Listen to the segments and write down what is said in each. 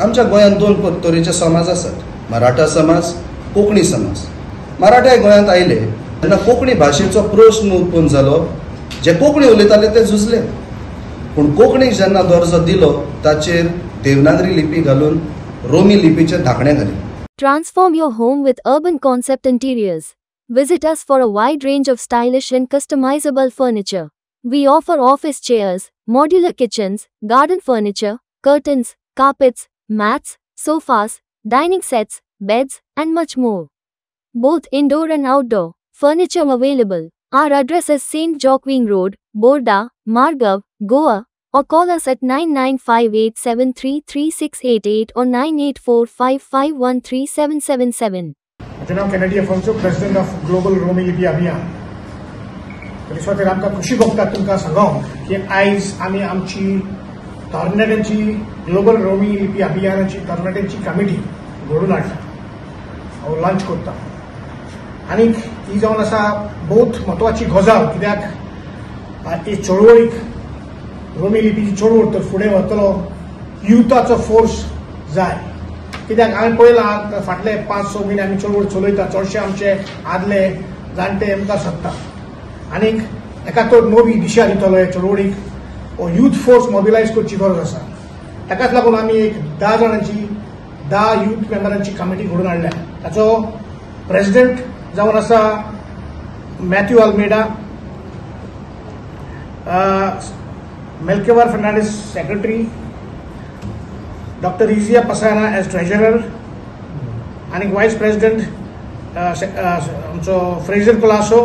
आमच्या गोंयांत दोन तरेचे समाज आसात, मराठा समाज, कोंकणी समाज. मराठा गोंयांत आयले तेन्ना कोंकणी भाशेचो प्रश्न उत्पन्न जालो. जे कोंकणी उलयताले ते झुजले, पूण कोंकणीक जेन्ना दर्जो दिलो ताचेर देवनागरी लिपी घालून रोमी लिपीचे धाकणे घाले. Transform your home with Urban Concept Interiors. Visit us for a wide range of stylish and customizable furniture. We offer office chairs, modular kitchens, garden furniture, curtains, carpets, mats, sofas, dining sets, beds, and much more. Both indoor and outdoor furniture available. Our address is St. Joaquin Road, Borda, Margav, Goa, or call us at 9958733688 or 9845513777. नाव Kennedy Afonso, president of global Romi Lipi Abhiyan. तरी खातीर आमकां खुशी भोगता तुमकां सांगूंक की आयज आमी आमची तरणाट्यांची ग्लोबल रोमी लिपी अभियानाची तरणाट्यांची कमिटी घडोवन हाडला, लॉन्च करता. आनी ही जावन आसा बहुत म्हत्वाची गजाल, कित्याक ही चळवळीक रोमी लिपीची चळवळ तर फुडें वतलो युथाचो फोर्स जाय. कित्याक हांवें पळयलां फाटले 5-6 म्हयने आमी चळवळ चलयता, चडशे आमचे आदले जाणटे मुखार सरता. आनीक एका तो नवी दिशा दितलो हे चळवळीक. यूथ फोर्स मोबिलायज करची गरज आसा. ताकाच लागून आमी एक 10 जाणांची 10 यूथ मेंबरांची कमिटी घडोवन हाडल्या. ताचो प्रेसिडेंट जावन आसा मॅथ्यू अल्मेडा, मेल्केवर फर्नांडीस सेक्रेटरी, डॉक्टर इजिया पसायना एज ट्रेजरर, आणि वायस प्रेसिडेंट आमचो फ्रेजर कोलासो.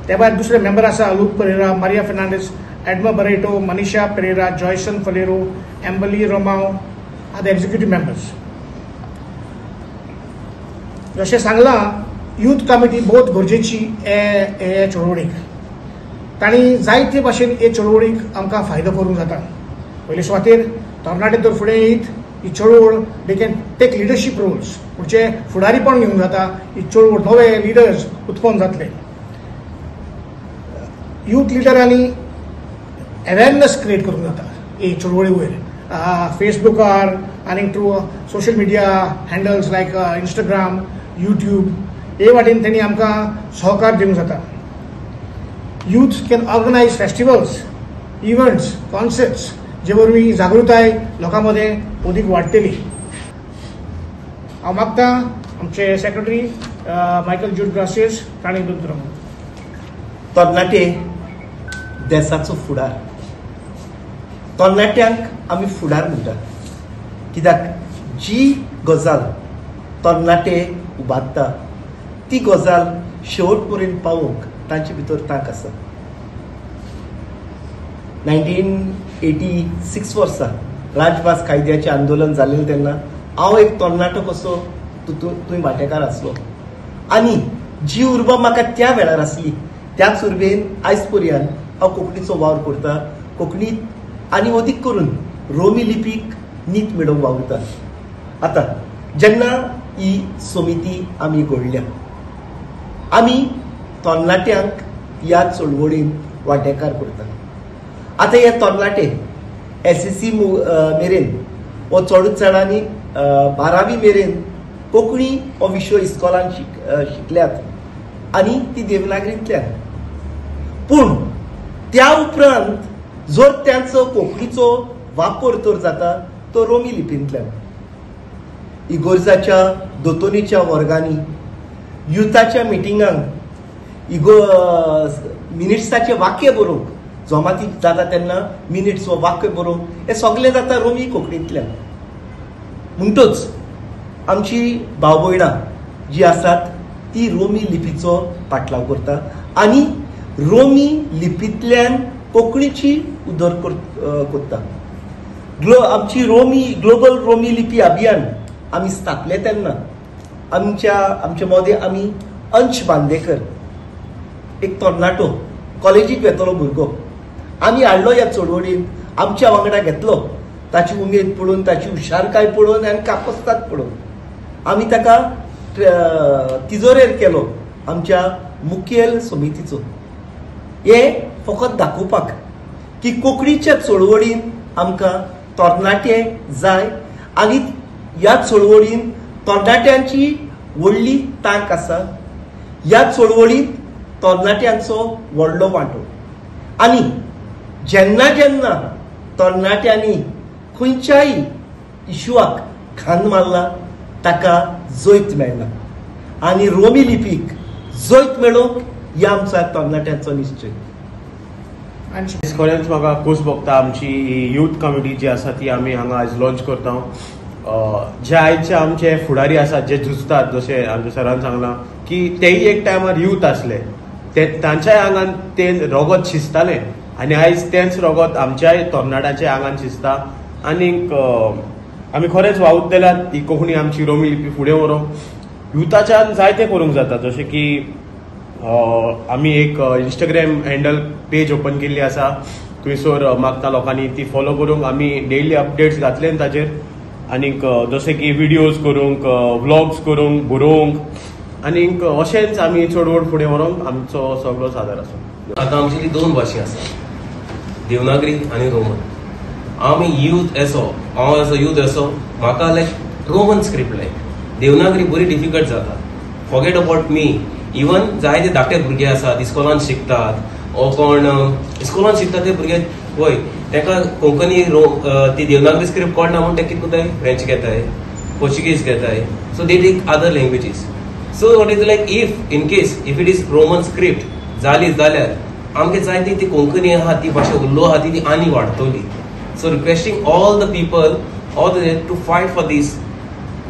त्या भायर दुसरे मेंबर आसा लूक परेरा, मारिया फर्नांडीस, एडमा Barreto, Manisha Pereira, Joyson Faleiro, एम्बली Romao are the executive members. जशें सांगलां, यूथ कमिटी बहुत गरजेची हे चळवळीक. तांणी जायते भाशेन हे चळवळीक आमकां फायदो करूंक जाता. पयले सुवातेर तरणाटे तर फुडें येयत, ही चळवळ they can take leadership roles, म्हणजे फुडारीपण घेवंक जाता. ही चळवळ नवे लिडर्स उत्पन्न जातले. यूथ लिडरांनी अवेरनेस क्रिएट करूंक जाता हे चळवळी वयर, फेसबुकार आनी थ्रू सोशल मिडिया हँडल्स लायक इंस्टाग्राम, यूट्यूब, हे वाटेन त्यांनी आमकां सहकार दिवंक जाता. Youth can organise festivals, events, concerts, जे वरवीं जागृताय लोकां मदें अदीक वाडटली. हांव मागतां आमचे सेक्रेटरी मायकल जूड ग्रासियस तांणी उलोवंक. तरणाटे देशाचो फुडार. तरणाट्यांक आमी फुडार म्हणटात, कित्याक जी गजाल तरणाटे उबारता ती गजाल शेवट पर्यंत पावोवंक तांचे भितर तांक आसा. 1986 वर्सा राजभास कायद्याचें आंदोलन जाल्लें तेन्ना हांव एक तरणाटो कसो थंय वांटेकार आसलो. आनी जी उर्बा म्हाका त्या वेळार आसली त्याच उर्बेन आयज पर्यंत हांव कोंकणीचो वावर करता. कोंकणीत आनी अदीक करून रोमी लिपीक नीत मेळोवंक वावुरता. आतां जेन्ना ही समिती आमी घडल्या, आमी तरणाट्यांक ह्या चळवळीन वांटेकार करता. आतां हे तरणाटे SSC मेरेन वो चड चडांनी 12वी मेरेन कोंकणी हो विशय इस्कॉलान शिकल्यात आनी ती देवनागरींतल्यान. पूण त्या उपरांत जर त्यांचो कोंकणीचो वापर तर जाता तो रोमी लिपींतल्यान. इगोर्जाच्या दोतोनीच्या वर्गांनी, युथाच्या मिटिंगांक, मिनिट्साचे वाक्य बरोवंक, जमाती जाता तेन्ना मिनिट्स वा वाक्य बरोवंक, हे सगळें जाता रोमी कोंकणींतल्यान. म्हणटूच आमची भाव भयणां जी आसात ती रोमी लिपीचो पाटलाव करता आनी रोमी लिपींतल्यान कोंकणीची उदर करता. आमची ग्लोबल रोमी लिपी अभियान आमी स्थापले तेन्ना आमचे मदे आमी अंश बांदेकर, एक तरणाटो, कॉलेजीक वेतलो भुरगो, आमी हाडलो ह्या चळवळीन. आमच्या वांगडा घेतलो. ताची उमेद पळोवन, ताची हुशारकाय पळोवन आनी कापस्ताद पळोवन आमी ताका तिजोरेर केलो आमच्या मुखेल समितीचो. हे फकत दाखोवपाक की कोंकणीच्या चळवळीन आमकां तरणाटे जाय आनी ह्या चळवळीन तरणाट्यांची व्हडली तांक आसा. ह्या चळवळींत तरणाट्यांचो व्हडलो वांटो. आनी जेन्ना जेन्ना तरणाट्यांनी खंयच्याय इशूआक खांद मारला ताका जैत मेळना. आनी रोमी लिपीक जैत मेळोवंक ह्या आमच्या तरणाट्यांचो निश्चय. खरेंच म्हाका खूश भोगता आमची यूथ कमिटी जी आसा ती आमी हांगा आयज लॉन्च करता. जे आयचे आमचे फुडारी आसात जे झुजतात, जशें आमच्या सरान सांगलां की तेय एक टायमार यूथ आसले, तांच्याय आंगान ते रगत शिजतालें आनी आयज तेंच रगत आमच्याय तरणाट्याच्या आंगान शिजता. आनीक आमी खरेंच वावुरलेल्यात ही कोंकणी आमची रोमी लिपी फुडें व्हरोंक. युथाच्यान जायतें करूंक जाता, जशें की आमी एक इंस्टाग्राम हँडल पेज ओपन केल्ली आसा. थंयसर मागता लोकांनी ती फॉलो करूंक. आमी डेली अपडेट्स घातले ताचेर. आनीक जशें की विडियोज करूंक, व्लॉग्स करूंक, बरोवंक, आनीक अशेंच आमी चडवड फुडें व्हरोंक आमचो सगळो सादर आसा. आतां आमची ती दोन भाशा आसा, देवनागरी आनी रोमन. आमी यूथ असो, हांव असो यूथ असो, म्हाका लायक रोमन स्क्रिप्ट लायक. देवनागरी बरी डिफिकल्ट जाता. Forget about me. इवन जायते धाकटे भुरगे आसात, इस्कॉलान शिकतात, ओ कोण इस्कॉलान शिकतात ते भुरगे वय ताका कोंकणी ती देवनागरी स्क्रिप्ट कळना म्हूण ते कितें करताय, फ्रेंच घेताय, पोर्चुगीज घेताय. So they take other languages. So what is like if in case if it is Roman script जाली जाल्यार आमगे जायती ती कोंकणी आहा ती भाशा उल्लो आहा ती आनी वाडटली. So requesting all the people all the to fight for this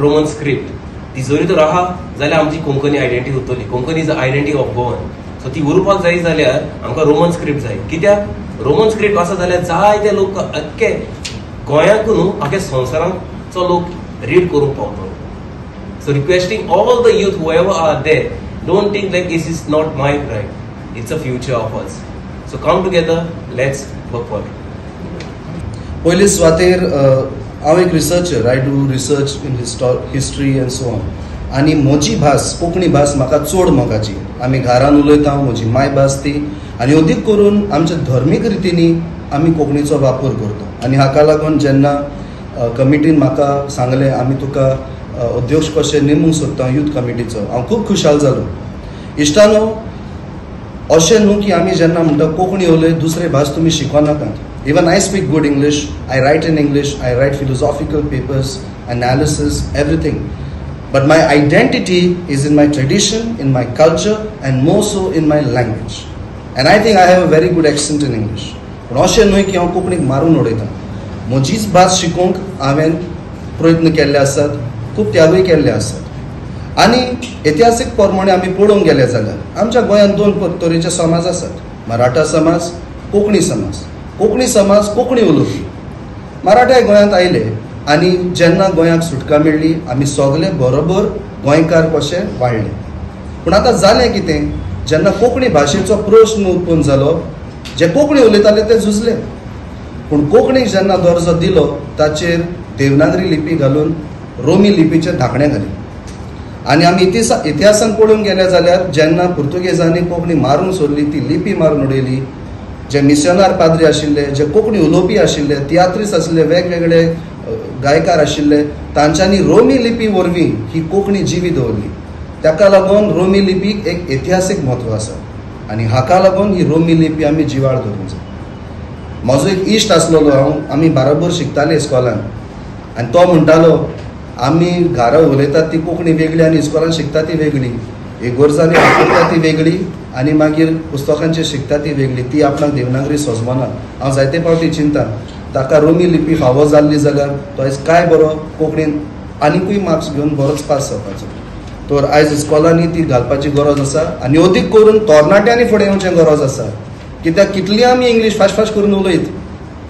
Roman script. ती जरी तर आहा जाल्यार आमची कोंकणी आयडेंटिटी उरतली. Konkani is the identity of Goan. So ती उरपाक जाय जाल्यार आमकां रोमन स्क्रिप्ट जाय. कित्याक रोमन स्क्रिप्ट आसा जाल्यार जायते लोक अख्खे गोंयांक न्हू आख्या संवसारांचो लोक रीड करूंक पावतलो. So requesting all the youth whoever are there, don't think like this is not my right. It's a future of us. So come together, let's work for it. पयली सुवातेर हांव एक researcher. I do research in history and so on. आनी म्हजी भास कोंकणी भास म्हाका चड मोगाची. आमी घरान उलयता, म्हजी माय भास ती. आनी अदीक करून आमच्या धर्मीक रितींनी आमी कोंकणीचो वापर करता. आनी हाका लागून जेन्ना कमिटीन म्हाका सांगलें आमी तुका अध्यक्ष कशें नेमूंक सोदता यूथ कमिटीचो, हांव खूब खुशाल जालो. इश्टानो, अशें न्हू की आमी जेन्ना म्हणटा कोंकणी उलय दुसरे भास तुमी शिकोनाकात. Even I speak good English, I write in English, I write philosophical papers, analysis, everything. But my identity is in my tradition, in my culture, and more so in my language. And I think I have a very good accent in English. पूण अशें न्हय की हांव कोंकणीक मारून उडयता. म्हजीच भास शिकोवंक हांवें प्रयत्न केल्ले आसात, खूब त्यागूय केल्ले आसात. आनी इतिहासीक प्रमाणे आमी पळोवंक गेले जाल्यार आमच्या गोंयांत दोन तरेचे समाज आसात. मराठा समाज, कोंकणी समाज. कोंकणी समाज कोंकणी उलोवपी. मराठे गोंयांत आयले आनी जेन्ना गोंयाक सुटका मेळ्ळी आमी सगळे बरोबर गोंयकार कशे वाडले. पूण आतां जालें कितें, जेन्ना कोंकणी भाशेचो प्रश्न उत्पन्न जालो, जे कोंकणी उलयताले ते झुजले. पूण कोंकणीक जेन्ना दर्जो दिलो ताचेर देवनागरी लिपी घालून रोमी लिपीचे धाकणे घाली. आनी आमी इतिहासान पळोवंक गेले जाल्यार जेन्ना पुर्तुगेजांनी कोंकणी मारून सोडली, ती लिपी मारून उडयली, जे मिशनार पाद्री आशिल्ले, जे कोंकणी उलोवपी आशिल्ले, तियात्रीस आशिल्ले, वेगवेगळे गायकार आशिल्ले, तांच्यांनी रोमी लिपी वरवीं ही कोंकणी जिवी दवरली. ताका लागून रोमी लिपीक एक इतिहासीक म्हत्व आसा. आनी हाका लागून ही रोमी लिपी आमी जिवाळ दवरूंक जाय. म्हजो एक इश्ट आसलेलो, आमी बरोबर शिकताले इस्कॉलान, आनी तो म्हणटालो आमी घरा उलयतात ती कोंकणी वेगळी आनी इस्कॉलान शिकता ती वेगळी. इगोर्जांनी वापरता ती वेगळी आनी मागीर पुस्तकांचेर शिकता ती वेगळी. ती आपणाक देवनागरी सजमना. हांव जायते फावटी चिंता ताका रोमी लिपी फावो जाल्ली जाल्यार तो आयज काय बरो कोंकणीन आनिकूय मार्क्स घेवन बरोच पास जावपाचो. तर आयज इस्कॉलांनी ती घालपाची गरज आसा. आनी अदीक करून तरणाट्यांनी फुडें येवचें गरज आसा. कित्याक कितली आमी इंग्लीश फास्ट फास्ट करून उलयत,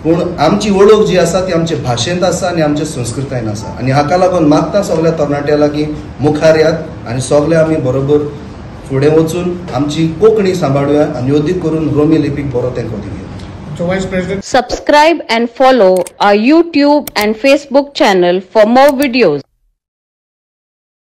पूण आमची वळख जी आसा ती आमचे भाशेंत आसा आनी आमच्या संस्कृतायेन आसा. आनी हाका लागून मागता सगळ्या तरणाट्या लागीं मुखार यात आनी सगळे आमी बरोबर फुडें वचून आमची कोंकणी सांबाळुया आनी अदीक करून रोमी लिपीक बरो तेंको दिवया. Subscribe and follow our YouTube and Facebook channel for more videos.